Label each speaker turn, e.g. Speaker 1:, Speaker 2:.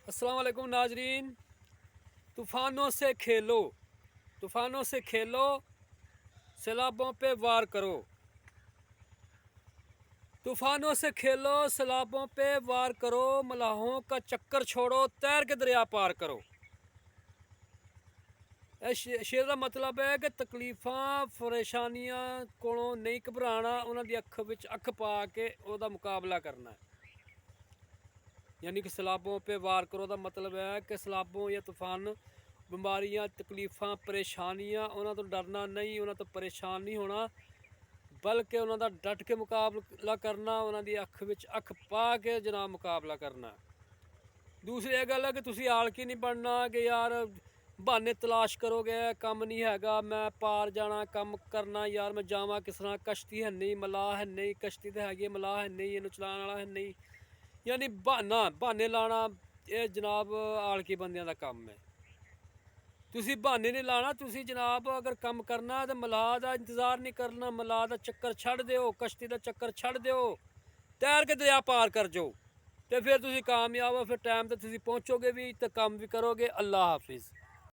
Speaker 1: अस्सलाम वालेकुम नाजरीन। तूफ़ानों से खेलो, तूफ़ानों से खेलो, सैलाबों पे वार करो। तूफ़ानों से खेलो, सैलाबों पे वार करो, मलाहों का चक्कर छोड़ो, तैर के दरिया पार करो। शेर का मतलब है कि तकलीफां परेशानियां कोलों नहीं घबराना, उन्होंने अख विच अख पा के उहदा मुकाबला करना है। यानी कि सैलाबों पे वार करो का मतलब है कि सैलाबों या तूफान बीमारियां तकलीफां परेशानियां उन्होंने तो डरना नहीं, उन्होंने तो परेशान नहीं होना, बल्कि उन्होंने डट के मुकाबला करना, उन्होंने अख विच अख पा के जनाब मुकाबला करना। दूसरी यह गल है कि तुसी आलकी नहीं बनना कि यार बहाने तलाश करोगे, कम नहीं हैगा, मैं पार जाना कम करना, यार मैं जावा किस तरह, कश्ती है नहीं, मलाह है नहीं, कश्ती तो हैगी मलाह है नहीं, इन्हू चलाने वाला है नहीं। यानी बहाने लाना ये जनाब आलकी बंदियां दा काम है। तुसी बहाने नहीं लाना, तुसी जनाब अगर कम करना तो मलाह का इंतज़ार नहीं करना, मलाह का चक्कर छड़ दो, कश्ती का चक्कर छड़ दो, तैर के दरिया पार कर जाओ, तो फिर तुसी कामयाब हो, फिर टाइम तो तुसी पहुँचोगे भी तो काम भी करोगे। अल्लाह हाफिज़।